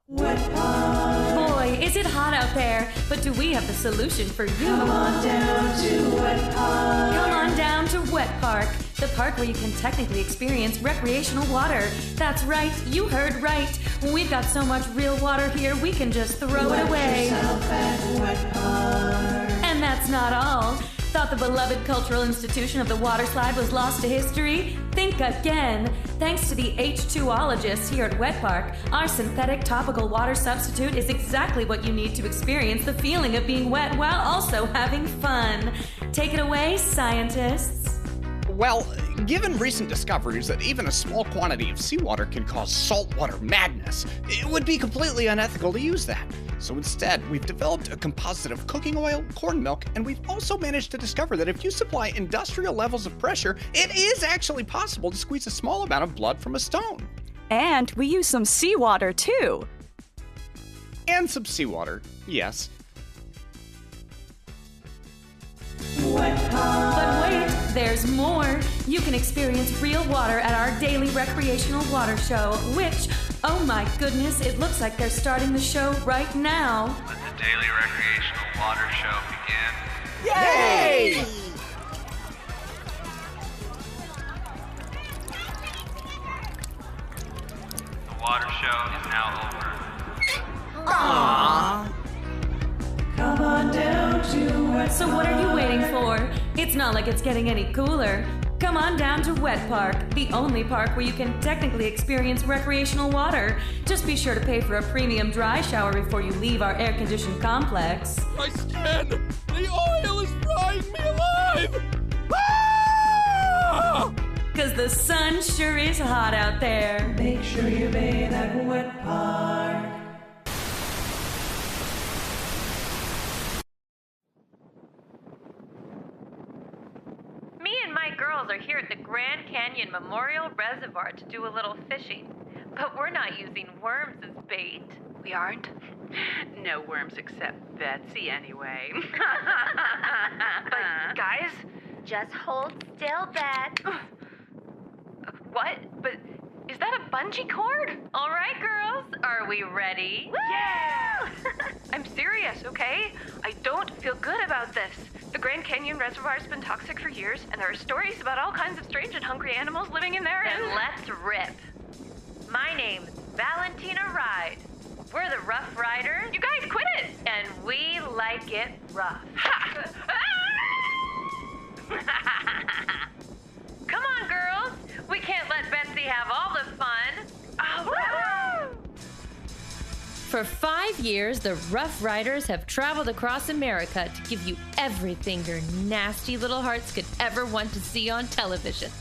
Boy, is it hot out there, but do we have the solution for you? Come on down to Wet Park. Come on down to Wet Park, the park where you can technically experience recreational water. That's right, you heard right. We've got so much real water here, we can just throw it away. Yourself at Wet Park. And that's not all. Thought the beloved cultural institution of the water slide was lost to history? Think again. Thanks to the H2ologists here at Wet Park, our synthetic topical water substitute is exactly what you need to experience the feeling of being wet while also having fun. Take it away, scientists. Well, given recent discoveries that even a small quantity of seawater can cause saltwater madness, it would be completely unethical to use that. So instead, we've developed a composite of cooking oil, corn milk, and we've also managed to discover that if you supply industrial levels of pressure, it is actually possible to squeeze a small amount of blood from a stone. And we use some seawater, too. And some seawater, yes. But wait, there's more. You can experience real water at our daily recreational water show, which, oh my goodness, it looks like they're starting the show right now. Let the daily recreational water show begin. Yay! The water show is now over. Aww. Come on down to Wet Park. So what are you waiting for? It's not like it's getting any cooler. Come on down to Wet Park, the only park where you can technically experience recreational water. Just be sure to pay for a premium dry shower before you leave our air-conditioned complex. My skin! The oil is frying me alive! Ah! 'Cause the sun sure is hot out there. Make sure you bathe at Wet Park. Me and my girls are here at the Grand Canyon Memorial Reservoir to do a little fishing. But we're not using worms as bait. We aren't? No worms except Betsy, anyway. But guys, Just hold still, Bet. what? But is that a bungee cord? All right, girls, are we ready? Yeah! I'm serious, okay? I don't feel good about this. The Grand Canyon Reservoir's been toxic for years, and there are stories about all kinds of strange and hungry animals living in there. Then let's rip. My name's Valentina Ride. We're the Rough Riders. You guys quit it! And we like it rough. Ha! Come on, girls. We can't let Betsy have all the fun. Oh, wow. For 5 years, the Rough Riders have traveled across America to give you everything your nasty little hearts could ever want to see on television.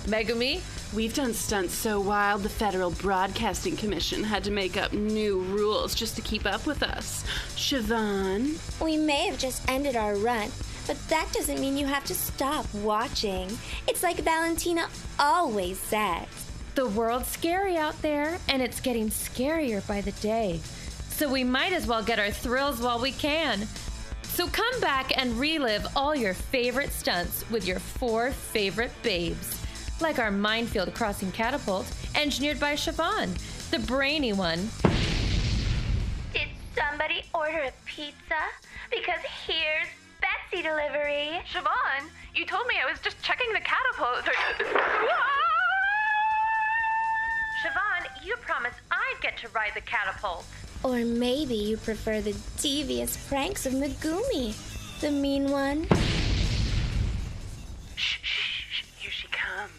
Megumi? We've done stunts so wild, the Federal Broadcasting Commission had to make up new rules just to keep up with us. Siobhan? We may have just ended our run, but that doesn't mean you have to stop watching. It's like Valentina always says. The world's scary out there, and it's getting scarier by the day. So we might as well get our thrills while we can. So come back and relive all your favorite stunts with your 4 favorite babes. Like our minefield crossing catapult, engineered by Siobhan, the brainy one. Did somebody order a pizza? Because here's Betsy delivery. Siobhan, you told me I was just checking the catapult. Siobhan, you promised I'd get to ride the catapult. Or maybe you prefer the devious pranks of Megumi, the mean one. Shh, shh, shh, here she comes.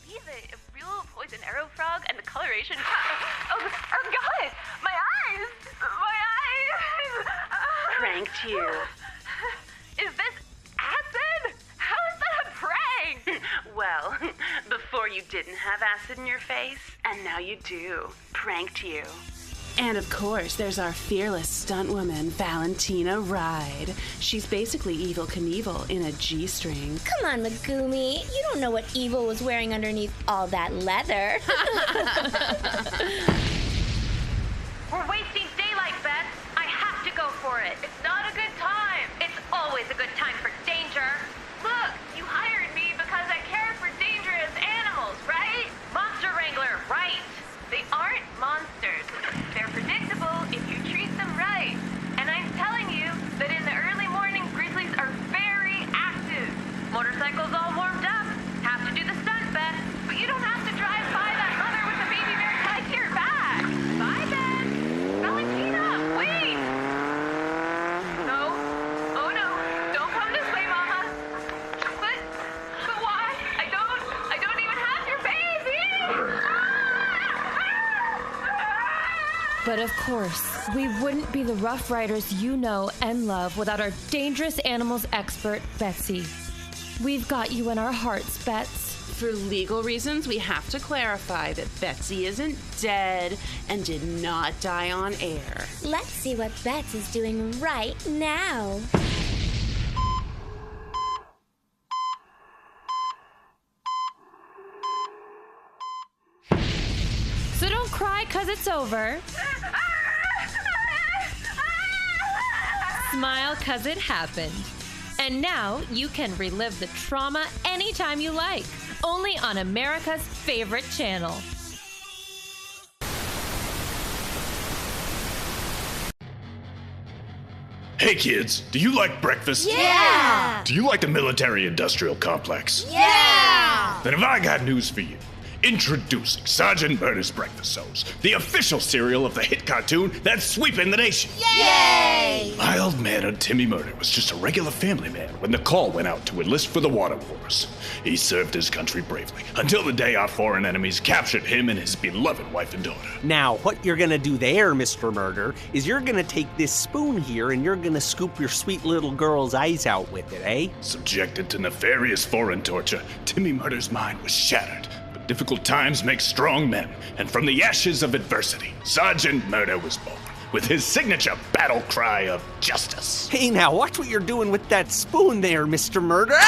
Believe it, a real poison arrow frog and the coloration. Oh God, my eyes! My eyes! Pranked you. Is this acid? How is that a prank? Well, before you didn't have acid in your face, and now you do. Pranked you. And of course, there's our fearless stunt woman, Valentina Ride. She's basically Evil Knievel in a G-string. Come on, Megumi. You don't know what Evil was wearing underneath all that leather. We're wasting daylight, Beth. I have to go for it. It's not a good time. It's always a good time for danger. Look, you hired me because I care for dangerous animals, right? Monster Wrangler, right? They aren't monsters. They're predictable But of course, we wouldn't be the Rough Riders you know and love without our dangerous animals expert, Betsy. We've got you in our hearts, Bets. For legal reasons, we have to clarify that Betsy isn't dead and did not die on air. Let's see what Bets is doing right now. So don't cry 'cause it's over. Smile 'cause it happened. And now you can relive the trauma anytime you like, only on America's favorite channel. Hey kids, do you like breakfast? Yeah! Do you like the military-industrial complex? Yeah! Then have I got news for you. Introducing Sergeant Murder's Breakfast Shows, the official cereal of the hit cartoon that's sweeping the nation. Yay! Mild-mannered Timmy Murder was just a regular family man when the call went out to enlist for the water wars. He served his country bravely until the day our foreign enemies captured him and his beloved wife and daughter. Now, what you're gonna do there, Mr. Murder, is you're gonna take this spoon here and you're gonna scoop your sweet little girl's eyes out with it, eh? Subjected to nefarious foreign torture, Timmy Murder's mind was shattered. Difficult times make strong men, and from the ashes of adversity, Sergeant Murder was born, with his signature battle cry of justice. Hey, now, watch what you're doing with that spoon there, Mr. Murder.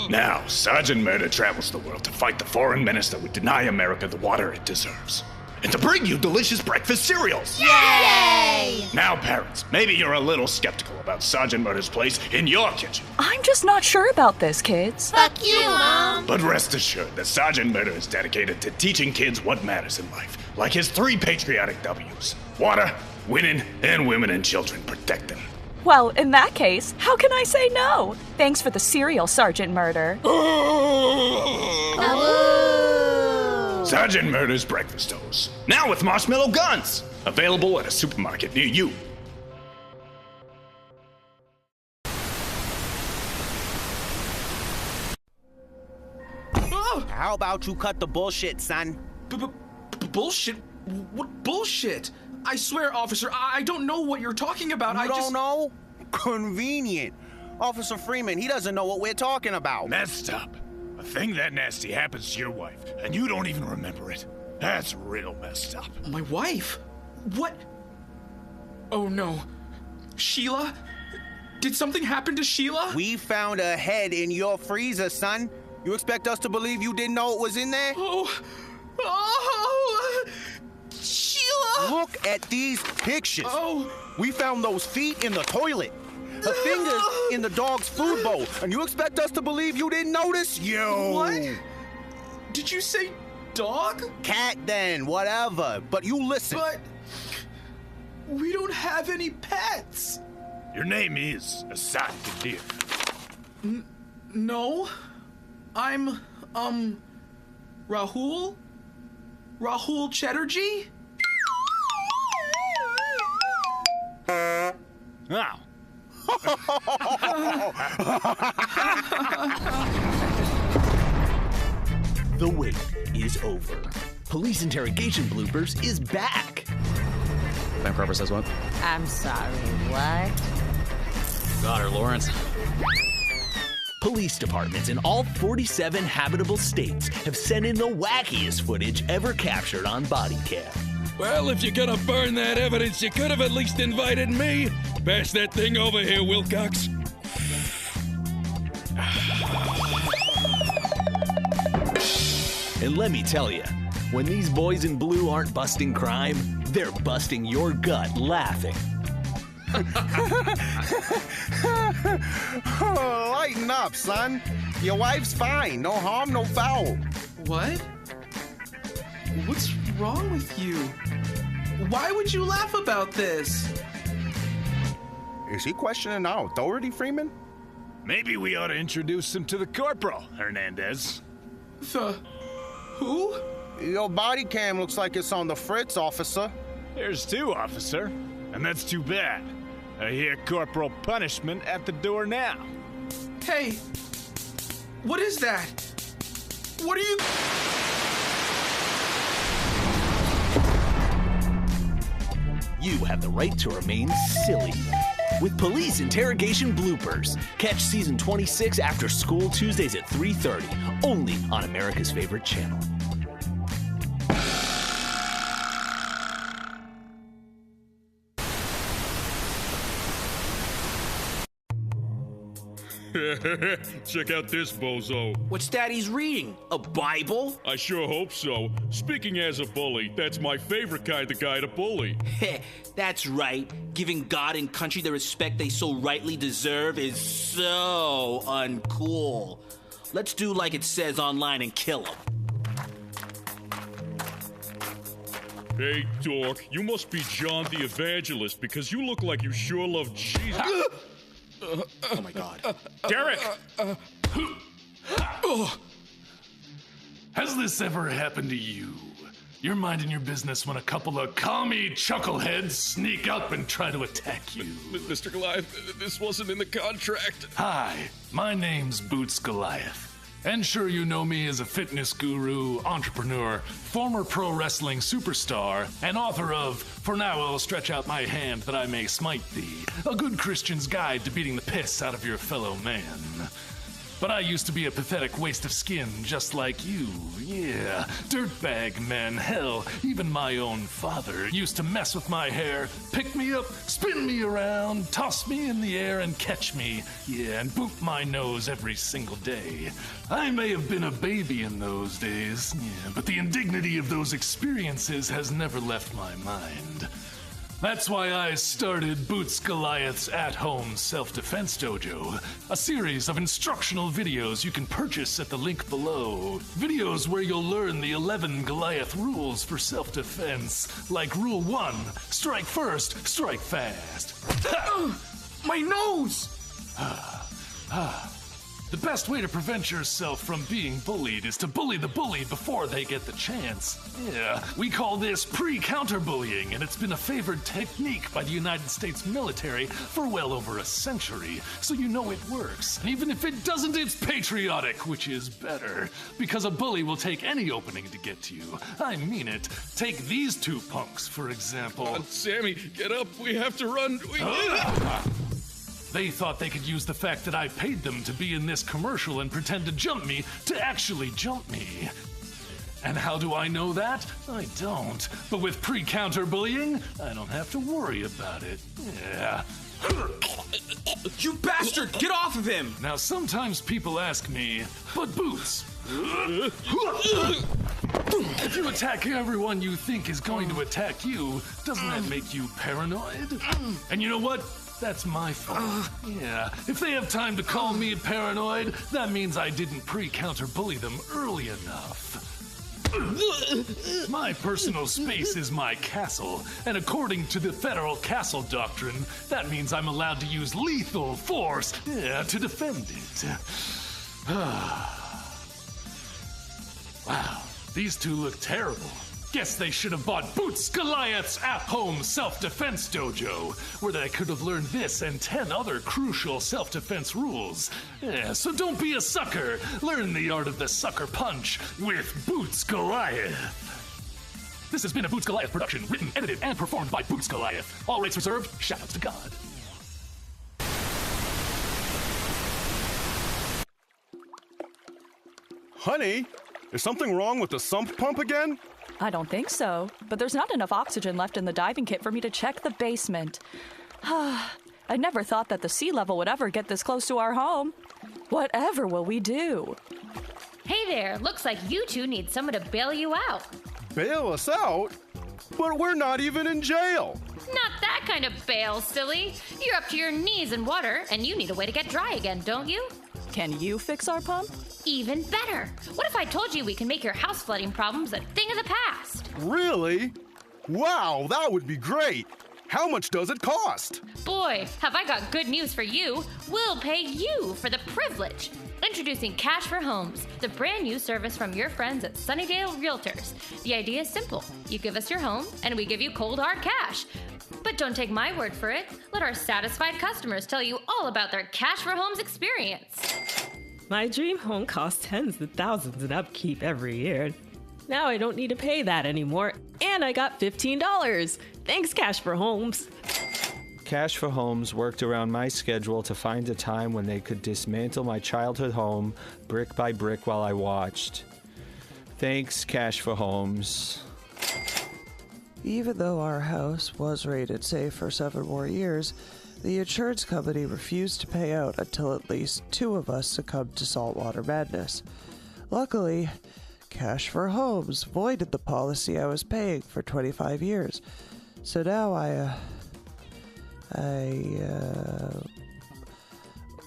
Now, Sergeant Murder travels the world to fight the foreign menace that would deny America the water it deserves. And to bring you delicious breakfast cereals. Yay! Now, parents, maybe you're a little skeptical about Sergeant Murder's place in your kitchen. I'm just not sure about this, kids. Fuck you, Mom! But rest assured that Sergeant Murder is dedicated to teaching kids what matters in life, like his 3 patriotic W's: water, winning, and women and children protecting. Well, in that case, how can I say no? Thanks for the cereal, Sergeant Murder. Sergeant Murder's Breakfast Toast, now with marshmallow guns, available at a supermarket near you. How about you cut the bullshit, son? Bullshit? What bullshit? I swear, officer, I don't know what you're talking about. You don't know? Convenient. Officer Freeman, he doesn't know what we're talking about. Messed up. A thing that nasty happens to your wife, and you don't even remember it. That's real messed up. My wife? What? Oh no. Sheila? Did something happen to Sheila? We found a head in your freezer, son. You expect us to believe you didn't know it was in there? Oh, Sheila! Look at these pictures. Oh. We found those feet in the toilet. Her fingers in the dog's food bowl. And you expect us to believe you didn't notice? Yo! What? Did you say dog? Cat then, whatever. But you listen. But we don't have any pets. Your name is Assad Kadir. No. I'm, Rahul? Rahul Chatterjee? Now. The wait is over. Police interrogation bloopers is back. Bank robber says what? I'm sorry, what? Got her, Lawrence. Police departments in all 47 habitable states have sent in the wackiest footage ever captured on body cam. Well, if you're gonna burn that evidence, you could have at least invited me. Pass that thing over here, Wilcox. And let me tell you, when these boys in blue aren't busting crime, they're busting your gut laughing. Oh, lighten up, son. Your wife's fine. No harm, no foul. What? What's wrong with you? Why would you laugh about this? Is he questioning our authority, Freeman? Maybe we ought to introduce him to the corporal, Hernandez. The who? Your body cam looks like it's on the fritz, officer. There's 2, officer. And that's too bad. I hear corporal punishment at the door now. Hey, what is that? What are you... you have the right to remain silly. With police interrogation bloopers. Catch season 26 after school Tuesdays at 3:30, only on America's favorite channel. Check out this bozo. What's Daddy's reading? A Bible? I sure hope so. Speaking as a bully, that's my favorite kind of guy to bully. That's right. Giving God and country the respect they so rightly deserve is so uncool. Let's do like it says online and kill them. Hey, dork, you must be John the Evangelist because you look like you sure love Jesus. Oh my God. Derek! Has this ever happened to you? You're minding your business when a couple of commie chuckleheads sneak up and try to attack you. Mr. Goliath, this wasn't in the contract. Hi, my name's Boots Goliath. And sure, you know me as a fitness guru, entrepreneur, former pro wrestling superstar, and author of For Now I'll Stretch Out My Hand That I May Smite Thee, a good Christian's guide to beating the piss out of your fellow man. But I used to be a pathetic waste of skin just like you. Yeah, dirtbag men. Hell, even my own father used to mess with my hair, pick me up, spin me around, toss me in the air and catch me. Yeah, and boop my nose every single day. I may have been a baby in those days, yeah, but the indignity of those experiences has never left my mind. That's why I started Boots Goliath's at-home self-defense dojo, a series of instructional videos you can purchase at the link below. Videos where you'll learn the 11 Goliath rules for self-defense, like Rule 1, strike first, strike fast. My nose! The best way to prevent yourself from being bullied is to bully the bullied before they get the chance. Yeah, we call this pre-counter-bullying, and it's been a favored technique by the United States military for well over a century, so you know it works. And even if it doesn't, it's patriotic, which is better, because a bully will take any opening to get to you. I mean it. Take these two punks, for example. Sammy, get up. We have to run. They thought they could use the fact that I paid them to be in this commercial and pretend to jump me to actually jump me. And how do I know that? I don't. But with pre-counter bullying, I don't have to worry about it. Yeah. You bastard! Get off of him! Now, sometimes people ask me, but Boots, if you attack everyone you think is going to attack you, doesn't that make you paranoid? And you know what? That's my fault. Yeah, if they have time to call me paranoid, that means I didn't pre-counter bully them early enough. My personal space is my castle, and according to the federal castle doctrine, that means I'm allowed to use lethal force to defend it. Wow, these two look terrible. Guess they should have bought Boots Goliath's at-home self-defense dojo, where they could have learned this and 10 other crucial self-defense rules. Yeah, so don't be a sucker. Learn the art of the sucker punch with Boots Goliath. This has been a Boots Goliath production, written, edited, and performed by Boots Goliath. All rights reserved. Shoutouts to God. Honey, is something wrong with the sump pump again? I don't think so, but there's not enough oxygen left in the diving kit for me to check the basement. I never thought that the sea level would ever get this close to our home. Whatever will we do? Hey there, looks like you two need someone to bail you out. Bail us out? But we're not even in jail. Not that kind of bail, silly. You're up to your knees in water, and you need a way to get dry again, don't you? Can you fix our pump? Even better. What if I told you we can make your house flooding problems a thing of the past? Really? Wow, that would be great. How much does it cost? Boy, have I got good news for you. We'll pay you for the privilege. Introducing Cash for Homes, the brand new service from your friends at Sunnydale Realtors. The idea is simple. You give us your home, and we give you cold hard cash. But don't take my word for it. Let our satisfied customers tell you all about their Cash for Homes experience. My dream home costs tens of thousands in upkeep every year. Now I don't need to pay that anymore, and And I got $15. Thanks, Cash for Homes. Cash for Homes worked around my schedule to find a time when they could dismantle my childhood home brick by brick while I watched. Thanks, Cash for Homes. Even though our house was rated safe for 7 more years, the insurance company refused to pay out until at least 2 of us succumbed to saltwater madness. Luckily, Cash for Homes voided the policy I was paying for 25 years. So now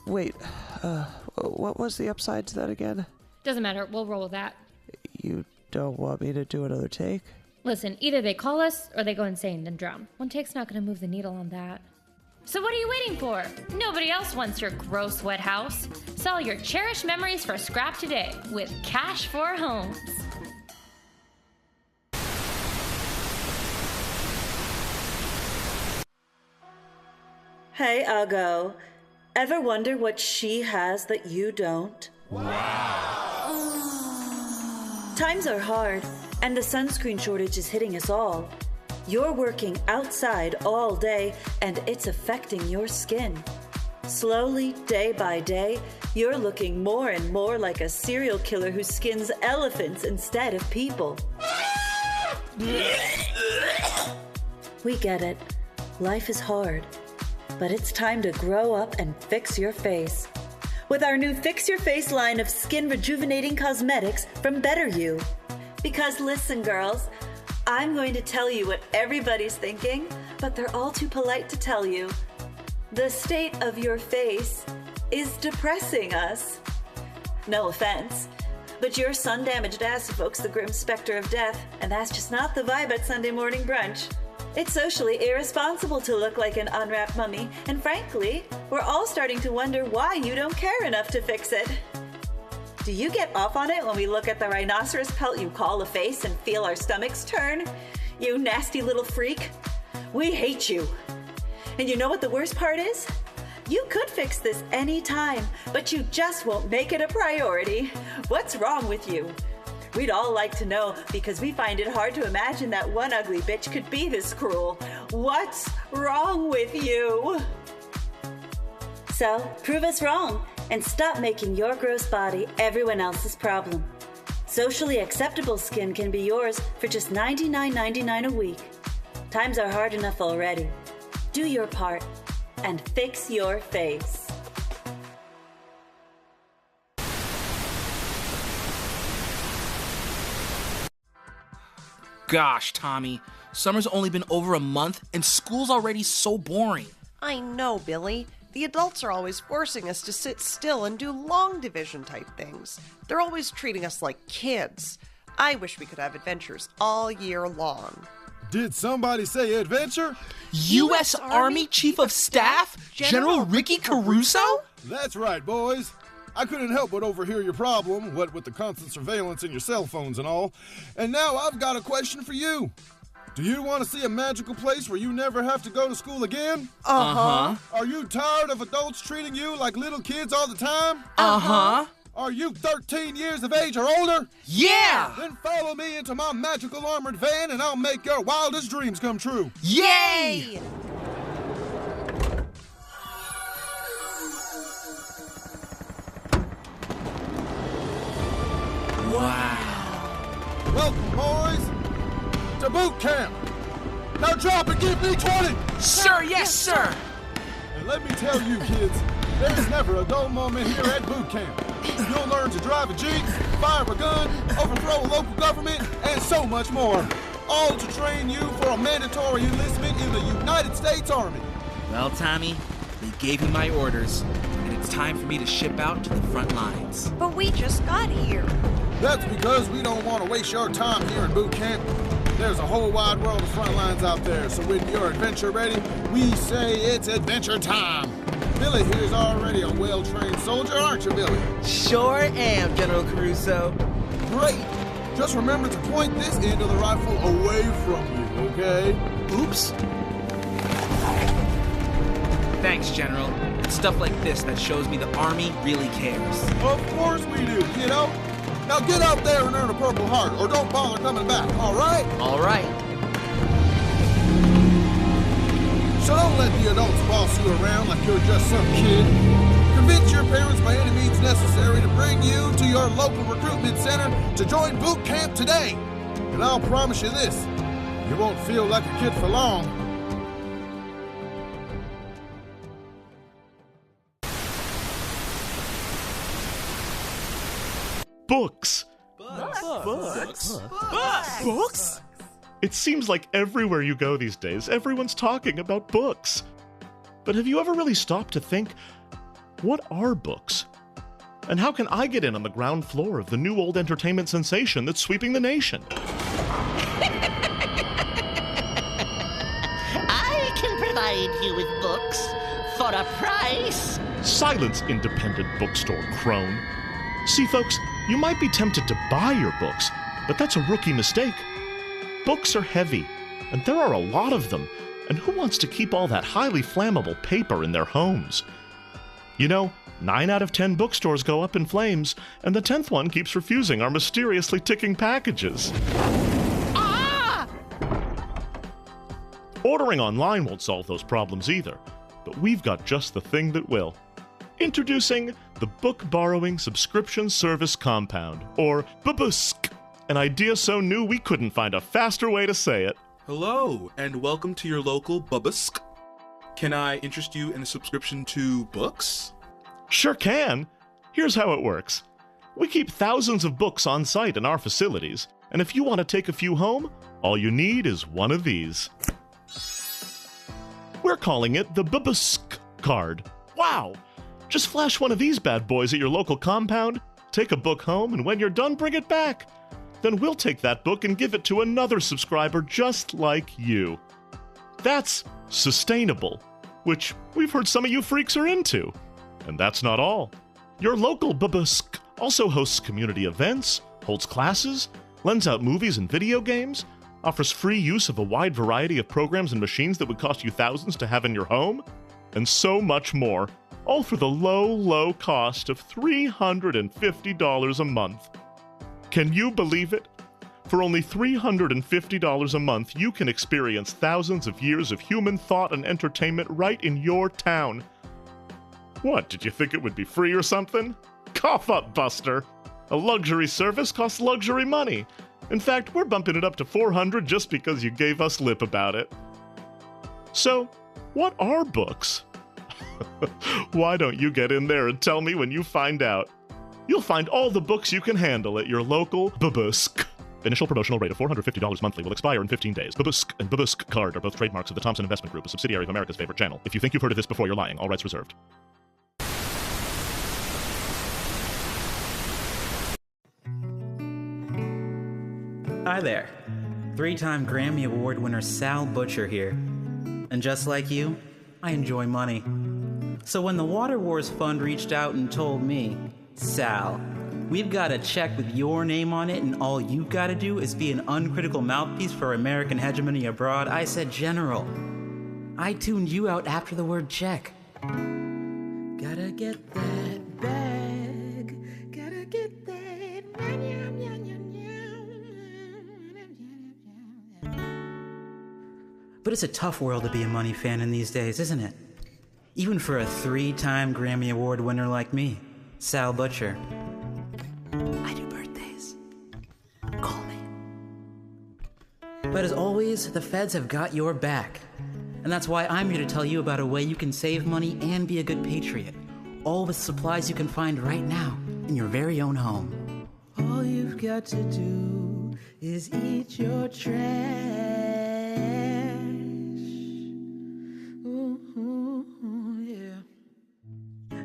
wait, what was the upside to that again? Doesn't matter. We'll roll with that. You don't want me to do another take? Listen, either they call us or they go insane and drown. One take's not going to move the needle on that. So what are you waiting for? Nobody else wants your gross wet house. Sell your cherished memories for scrap today with Cash for Homes. Hey, Uggo. Ever wonder what she has that you don't? Times are hard, and the sunscreen shortage is hitting us all. You're working outside all day, and it's affecting your skin. Slowly, day by day, you're looking more and more like a serial killer who skins elephants instead of people. We get it. Life is hard. But it's time to grow up and fix your face. With our new Fix Your Face line of skin rejuvenating cosmetics from Better You. Because listen, girls, I'm going to tell you what everybody's thinking, but they're all too polite to tell you. The state of your face is depressing us. No offense, but your sun-damaged ass evokes the grim specter of death, and that's just not the vibe at Sunday morning brunch. It's socially irresponsible to look like an unwrapped mummy, and frankly, we're all starting to wonder why you don't care enough to fix it. Do you get off on it when we look at the rhinoceros pelt you call a face and feel our stomachs turn? You nasty little freak. We hate you. And you know what the worst part is? You could fix this anytime, but you just won't make it a priority. What's wrong with you? We'd all like to know, because we find it hard to imagine that one ugly bitch could be this cruel. What's wrong with you? So, prove us wrong and stop making your gross body everyone else's problem. Socially acceptable skin can be yours for just $99.99 a week. Times are hard enough already. Do your part and fix your face. Gosh, Tommy, summer's only been over a month and school's already so boring. I know, Billy. The adults are always forcing us to sit still and do long division type things. They're always treating us like kids. I wish we could have adventures all year long. Did somebody say adventure? U.S. Army Chief of Staff? General Ricky Caruso? That's right, boys. I couldn't help but overhear your problem, what with the constant surveillance and your cell phones and all. And now I've got a question for you. Do you want to see a magical place where you never have to go to school again? Uh-huh. Are you tired of adults treating you like little kids all the time? Uh-huh. Are you 13 years of age or older? Yeah! Then follow me into my magical armored van and I'll make your wildest dreams come true. Yay! Wow. Welcome, boys, to boot camp. Now drop and give me 20. Sir, yes, sir. And let me tell you, kids, there's never a dull moment here at boot camp. You'll learn to drive a Jeep, fire a gun, overthrow a local government, and so much more. All to train you for a mandatory enlistment in the United States Army. Well, Tommy, they gave me my orders, and it's time for me to ship out to the front lines. But we just got here. That's because we don't want to waste your time here in boot camp. There's a whole wide world of front lines out there, so when you're adventure ready, we say it's adventure time. Billy here's already a well-trained soldier, aren't you, Billy? Sure am, General Caruso. Great. Just remember to point this end of the rifle away from you, okay? Oops. Thanks, General. It's stuff like this that shows me the Army really cares. Of course we do, kiddo. Now get out there and earn a Purple Heart, or don't bother coming back, all right? All right. let the adults boss you around like you're just some kid. Convince your parents by any means necessary to bring you to your local recruitment center to join boot camp today. And I'll promise you this, you won't feel like a kid for long. Books. Books? It seems like everywhere you go these days, everyone's talking about books. But have you ever really stopped to think, what are books? And how can I get in on the ground floor of the new old entertainment sensation that's sweeping the nation? I can provide you with books for a price. Silence, independent bookstore crone. See, folks, you might be tempted to buy your books, but that's a rookie mistake. Books are heavy, and there are a lot of them, and who wants to keep all that highly flammable paper in their homes? You know, 9 out of 10 bookstores go up in flames, and the 10th one keeps refusing our mysteriously ticking packages. Ah! Ordering online won't solve those problems either, but we've got just the thing that will. Introducing the Book Borrowing Subscription Service Compound, or BBSC, an idea so new we couldn't find a faster way to say it. Hello, and welcome to your local Bubbask. Can I interest you in a subscription to books? Sure can. Here's how it works. We keep thousands of books on site in our facilities, and if you want to take a few home, all you need is one of these. We're calling it the BBSC card. Wow! Just flash one of these bad boys at your local compound, take a book home, and when you're done, bring it back. Then we'll take that book and give it to another subscriber just like you. That's sustainable, which we've heard some of you freaks are into. And that's not all. Your local BBSC also hosts community events, holds classes, lends out movies and video games, offers free use of a wide variety of programs and machines that would cost you thousands to have in your home, and so much more, all for the low, low cost of $350 a month. Can you believe it? For only $350 a month, you can experience thousands of years of human thought and entertainment right in your town. What, did you think it would be free or something? Cough up, Buster! A luxury service costs luxury money. In fact, we're bumping it up to $400 just because you gave us lip about it. So, what are books? Why don't you get in there and tell me when you find out? You'll find all the books you can handle at your local BBSC. Initial promotional rate of $450 monthly will expire in 15 days. BBSC and BBSC card are both trademarks of the Thompson Investment Group, a subsidiary of America's Favorite Channel. If you think you've heard of this before, you're lying. All rights reserved. Hi there. 3-time Grammy Award winner Sal Butcher here. And just like you, I enjoy money. So when the Water Wars Fund reached out and told me, Sal, we've got a check with your name on it and all you've got to do is be an uncritical mouthpiece for American hegemony abroad, I said, General, I tuned you out after the word check. Gotta get that bag, gotta get that But it's a tough world to be a money fan in these days, isn't it? Even for a 3-time Grammy Award winner like me, Sal Butcher. I do birthdays. Call me. But as always, the feds have got your back. And that's why I'm here to tell you about a way you can save money and be a good patriot. All with supplies you can find right now in your very own home. All you've got to do is eat your trash.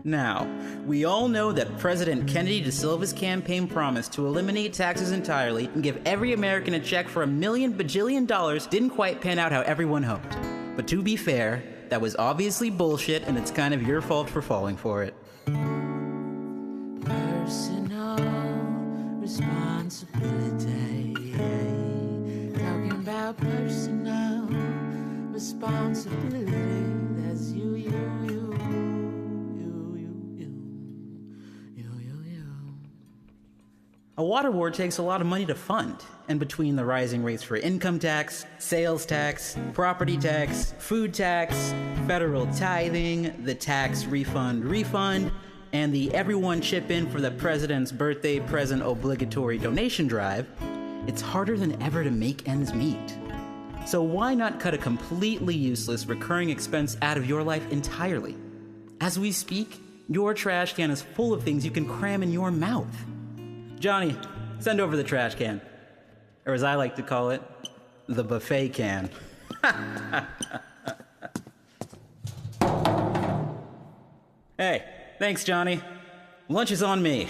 Now, we all know that President Kennedy Da Silva's campaign promise to eliminate taxes entirely and give every American a check for $1 million bajillion didn't quite pan out how everyone hoped. But to be fair, that was obviously bullshit, and it's kind of your fault for falling for it. Personal responsibility. Talking about personal responsibility. That's you. A water board takes a lot of money to fund, and between the rising rates for income tax, sales tax, property tax, food tax, federal tithing, the tax refund, and the everyone chip in for the president's birthday present obligatory donation drive, it's harder than ever to make ends meet. So why not cut a completely useless recurring expense out of your life entirely? As we speak, your trash can is full of things you can cram in your mouth. Johnny, send over the trash can. Or as I like to call it, the buffet can. Hey, thanks, Johnny. Lunch is on me.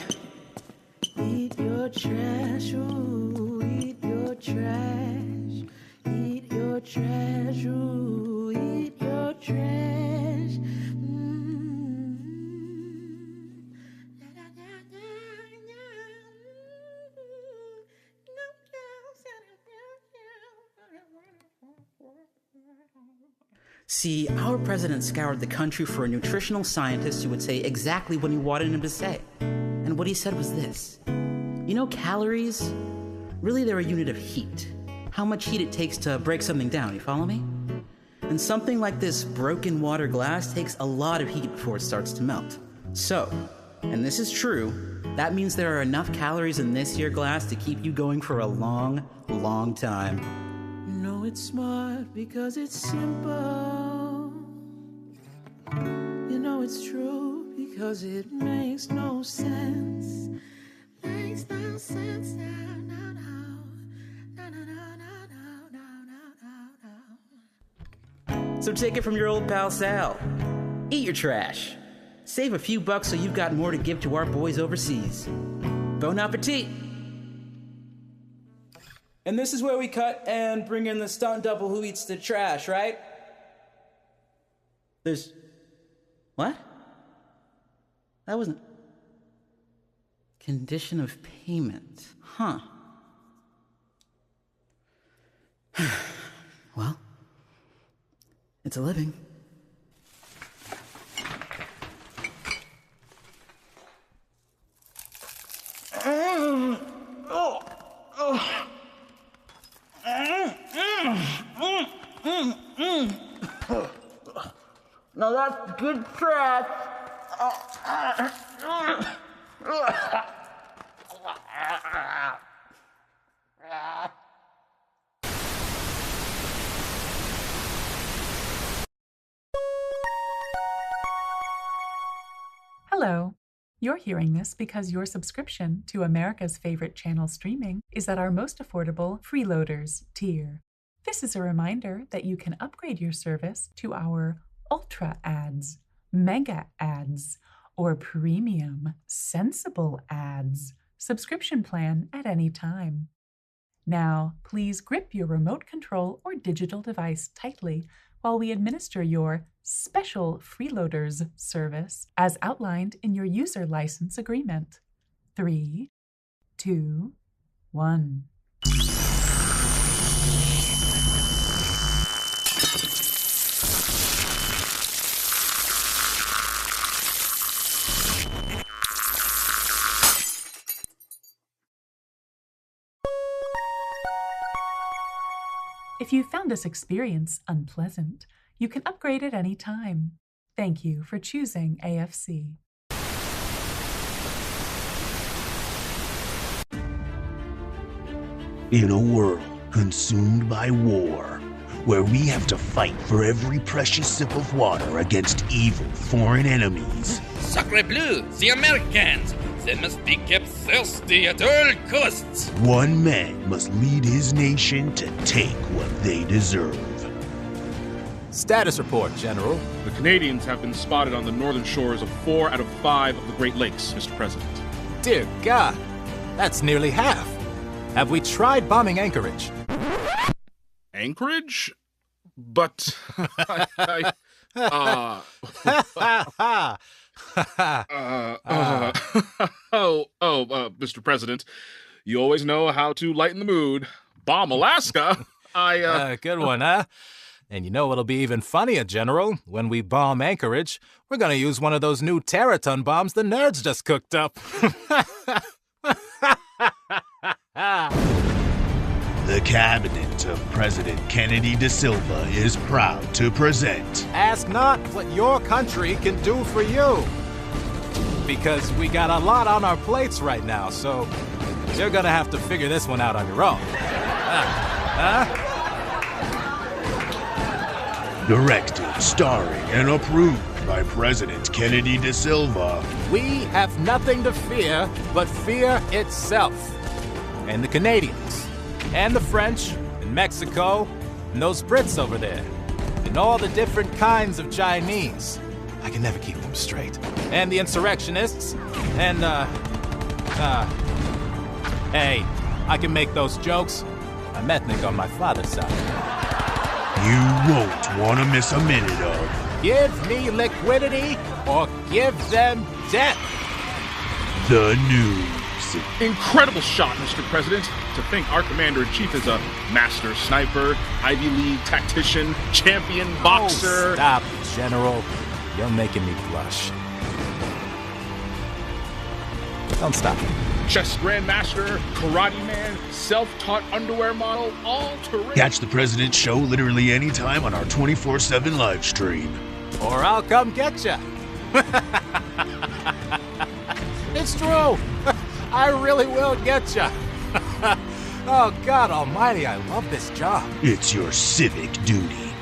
Eat your trash, ooh, eat your trash. Eat your trash, ooh, eat your trash. See, our president scoured the country for a nutritional scientist who would say exactly what he wanted him to say. And what he said was this. You know, calories? Really, they're a unit of heat. How much heat it takes to break something down, you follow me? And something like this broken water glass takes a lot of heat before it starts to melt. So, and this is true, that means there are enough calories in this here glass to keep you going for a long, long time. You know it's smart because it's simple. You know it's true because it makes no sense. Makes no sense now, no, no. No, no, no, no, no, no, no, no. So take it from your old pal Sal. Eat your trash. Save a few bucks so you've got more to give to our boys overseas. Bon appetit! And this is where we cut and bring in the stunt double who eats the trash, right? There's... What? That wasn't... Condition of payment. Huh. Well, it's a living. Now that's good trash. Hello. You're hearing this because your subscription to America's favorite channel streaming is at our most affordable Freeloaders tier. This is a reminder that you can upgrade your service to our Ultra Ads, Mega Ads, or Premium Sensible Ads subscription plan at any time. Now, please grip your remote control or digital device tightly while we administer your special Freeloaders service as outlined in your user license agreement. 3, 2, 1. If you found this experience unpleasant, you can upgrade at any time. Thank you for choosing AFC. In a world consumed by war, where we have to fight for every precious sip of water against evil foreign enemies, Sacre bleu, the Americans! They must be kept thirsty at all costs! one man must lead his nation to take what they deserve. Status report, General. The Canadians have been spotted on the northern shores of 4 out of 5 of the Great Lakes, Mr. President. Dear God, that's nearly half. Have we tried bombing Anchorage? Anchorage? But... Mr. President, you always know how to lighten the mood. Bomb Alaska? Good one, huh? And you know what'll be even funnier, General? When we bomb Anchorage, we're gonna use one of those new teraton bombs the nerds just cooked up. The cabinet of President Kennedy da Silva is proud to present. Ask not what your country can do for you. Because we got a lot on our plates right now, so you're gonna have to figure this one out on your own. Directed, starring, and approved by President Kennedy da Silva. We have nothing to fear but fear itself. And the Canadians, and the French, and Mexico, and those Brits over there, and all the different kinds of Chinese. I can never keep them straight. And the insurrectionists, and, hey, I can make those jokes. I'm ethnic on my father's side. You won't want to miss a minute of Give me liquidity or give them death. The news. Incredible shot, Mr. President. To think our commander-in-chief is a master sniper, Ivy League tactician, champion boxer. Oh, stop, General. You're making me blush. Don't stop. Chess grandmaster, karate man, self-taught underwear model, all terrain. Catch the President's show literally anytime on our 24/7 live stream. Or I'll come get ya. It's true. I really will get ya. Oh, God almighty, I love this job. It's your civic duty.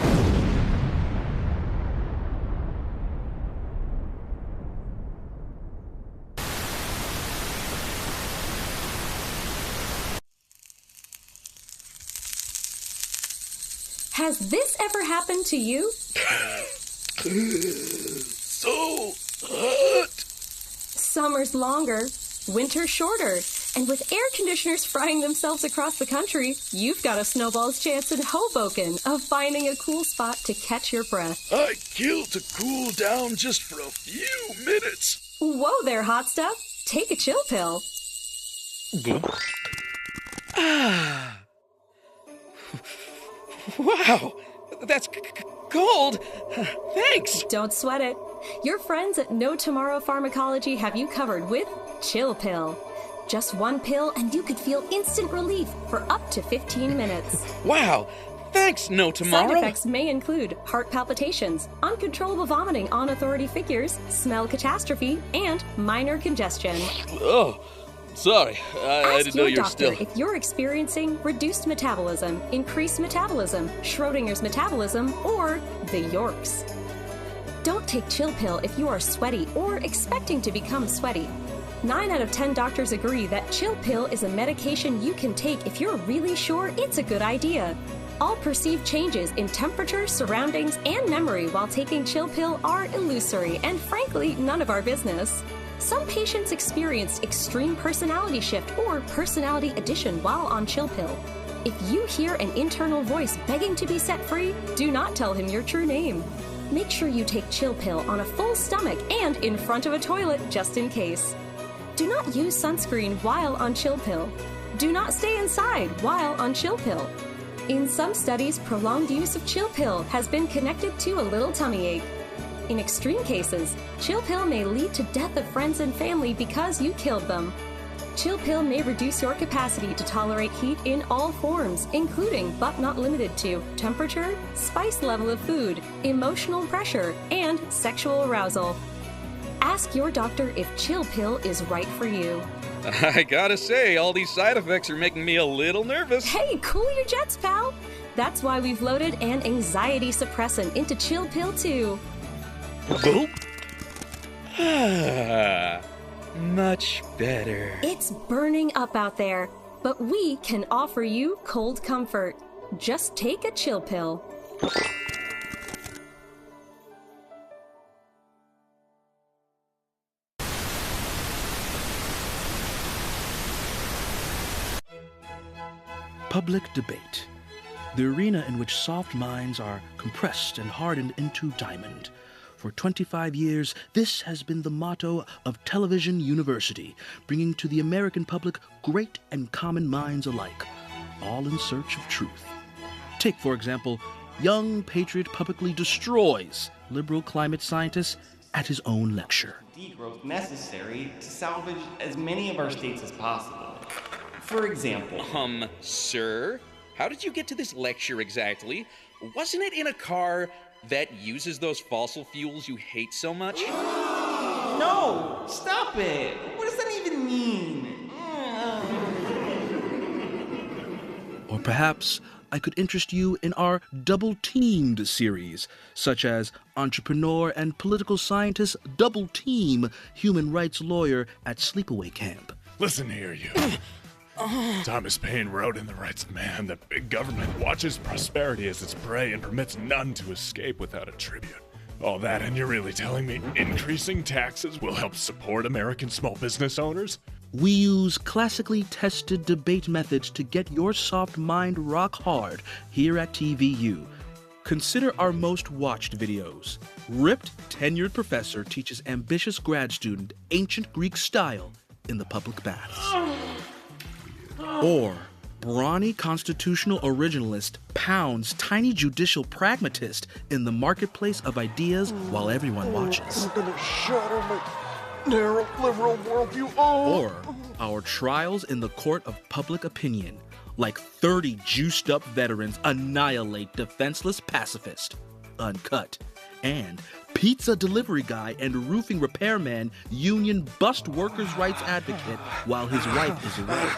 Has this ever happened to you? So hot. Summer's longer, winter's shorter, and with air conditioners frying themselves across the country, you've got a snowball's chance in Hoboken of finding a cool spot to catch your breath. I kill to cool down just for a few minutes. Whoa there, hot stuff. Take a chill pill. Wow, that's cold. Thanks. Don't sweat it. Your friends at No Tomorrow Pharmacology have you covered with Chill Pill. Just one pill and you could feel instant relief for up to 15 minutes. Wow, thanks, No Tomorrow. Side effects may include heart palpitations, uncontrollable vomiting on authority figures, smell catastrophe, and minor congestion. Oh, sorry. I didn't know your you were doctor still. if you're experiencing reduced metabolism, increased metabolism, Schrodinger's metabolism, or the Yorks. Don't take Chill Pill if you are sweaty or expecting to become sweaty. 9 out of 10 doctors agree that Chill Pill is a medication you can take if you're really sure it's a good idea. All perceived changes in temperature, surroundings, and memory while taking Chill Pill are illusory and frankly none of our business. Some patients experienced extreme personality shift or personality addition while on Chill Pill. If you hear an internal voice begging to be set free, do not tell him your true name. Make sure you take Chill Pill on a full stomach and in front of a toilet just in case. Do not use sunscreen while on Chill Pill. Do not stay inside while on Chill Pill. In some studies, prolonged use of Chill Pill has been connected to a little tummy ache. In extreme cases, Chill Pill may lead to death of friends and family because you killed them. Chill Pill may reduce your capacity to tolerate heat in all forms, including, but not limited to, temperature, spice level of food, emotional pressure, and sexual arousal. Ask your doctor if Chill Pill is right for you. I gotta say, all these side effects are making me a little nervous. Hey, cool your jets, pal! That's why we've loaded an anxiety suppressant into Chill Pill too. Gulp. Much better. It's burning up out there, but we can offer you cold comfort. Just take a Chill Pill. Public debate. The arena in which soft minds are compressed and hardened into diamond. For 25 years, this has been the motto of Television University, bringing to the American public great and common minds alike, all in search of truth. Take, for example, young patriot publicly destroys liberal climate scientists at his own lecture. Degrowth necessary to salvage as many of our states as possible. For example. Sir, how did you get to this lecture exactly? Wasn't it in a car that uses those fossil fuels you hate so much? No! Stop it! What does that even mean? Or perhaps I could interest you in our Double Teamed series, such as entrepreneur and political scientist double team human rights lawyer at sleepaway camp. Listen here, you. Thomas Paine wrote in The Rights of Man that big government watches prosperity as its prey and permits none to escape without a tribute. All that, and you're really telling me increasing taxes will help support American small business owners? We use classically tested debate methods to get your soft mind rock hard here at TVU. Consider our most watched videos. Ripped, tenured professor teaches ambitious grad student ancient Greek style in the public baths. Or brawny constitutional originalist pounds tiny judicial pragmatist in the marketplace of ideas while everyone watches. I'm gonna shatter my narrow liberal worldview. Or our trials in the court of public opinion, like 30 juiced up veterans annihilate defenseless pacifist, uncut, and pizza delivery guy and roofing repairman union bust workers' rights advocate while his wife is away.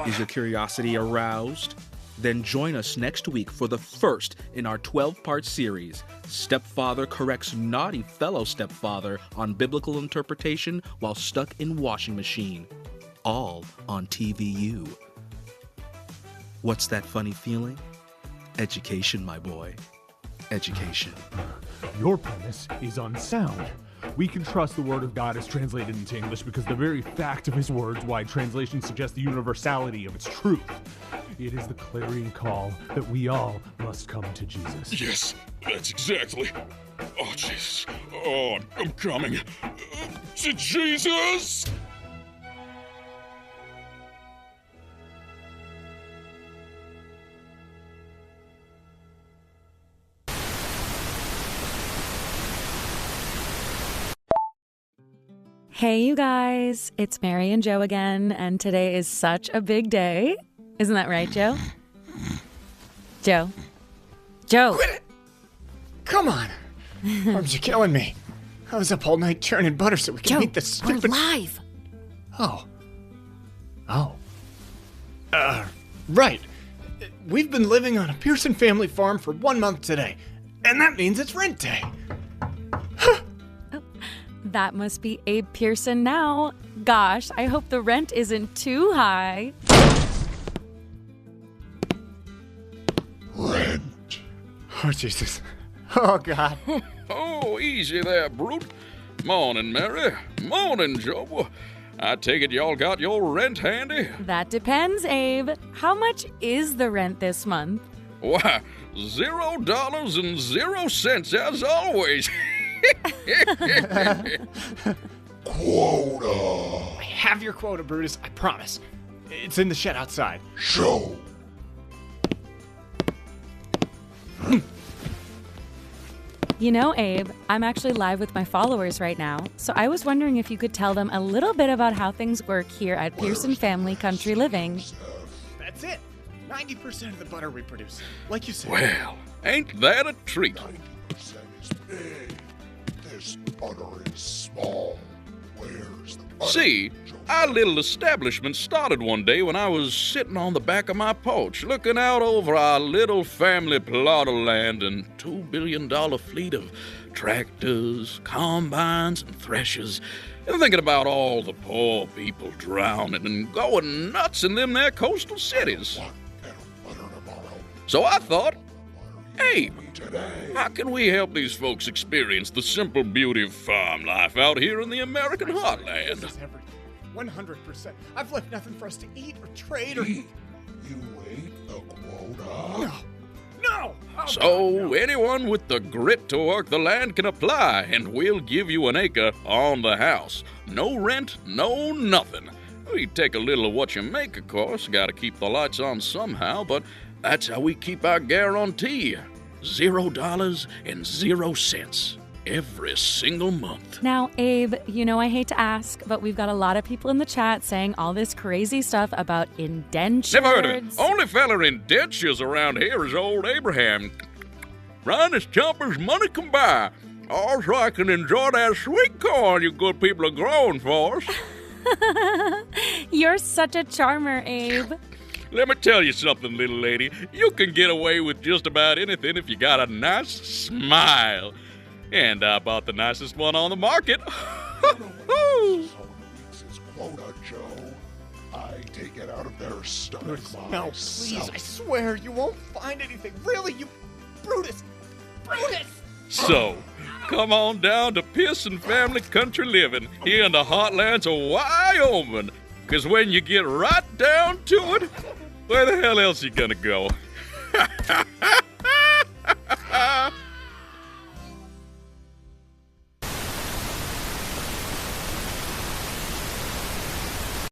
Is your curiosity aroused? Then join us next week for the first in our 12-part series, Stepfather Corrects Naughty Fellow Stepfather on Biblical Interpretation While Stuck in Washing Machine. All on TVU. What's that funny feeling? Education, my boy. Education. Your premise is unsound. We can trust the Word of God is translated into English because the very fact of His words, wide translation suggests the universality of its truth. It is the clarion call that we all must come to Jesus. Yes, that's exactly. Oh, Jesus. Oh, I'm coming. To Jesus! Hey, you guys, it's Mary and Joe again, and today is such a big day. Isn't that right, Joe? Joe? Joe! Quit it! Come on! Arms are killing me. I was up all night churning butter so we can eat this stupid... We're live! Oh. Right. We've been living on a Pearson family farm for 1 month today, and that means it's rent day. That must be Abe Pearson now. Gosh, I hope the rent isn't too high. Rent. Oh, Jesus. Oh, God. Oh, easy there, brute. Morning, Mary. Morning, Joe. I take it y'all got your rent handy? That depends, Abe. How much is the rent this month? Why, $0.00 as always. Quota. I have your quota, Brutus. I promise. It's in the shed outside. Show. You know, Abe, I'm actually live with my followers right now, so I was wondering if you could tell them a little bit about how things work here at Pearson Family Country Living. That's it. 90% of the butter we produce. Like you said. Well, ain't that a treat? 90% is big. This butter is small. Where's the butter? See, our little establishment started one day when I was sitting on the back of my porch, looking out over our little family plot of land and $2 billion fleet of tractors, combines, and threshers, and thinking about all the poor people drowning and going nuts in them there coastal cities. So I thought, hey, how can we help these folks experience the simple beauty of farm life out here in the American heartland? 100%. I've left nothing for us to eat or trade or... You ate the quota? No! Oh, So God, no. anyone with the grit to work the land can apply, and we'll give you an acre on the house. No rent, no nothing. We take a little of what you make, of course. Gotta keep the lights on somehow, but that's how we keep our guarantee. $0.00. every single month. Now, Abe, you know I hate to ask, but we've got a lot of people in the chat saying all this crazy stuff about indentures. Never heard of it. Only fella in dentures around here is old Abraham. Run as jumpers money can buy. Also, I can enjoy that sweet corn you good people are growing for us. You're such a charmer, Abe. Let me tell you something, little lady. You can get away with just about anything if you got a nice smile. And I bought the nicest one on the market. Quota, Joe. I take it out of their stomach. No, please, I swear you won't find anything. Really, you Brutus! Brutus! So, come on down to Pearson Family Country Living here in the heartlands of Wyoming. Because when you get right down to it, where the hell else you gonna go?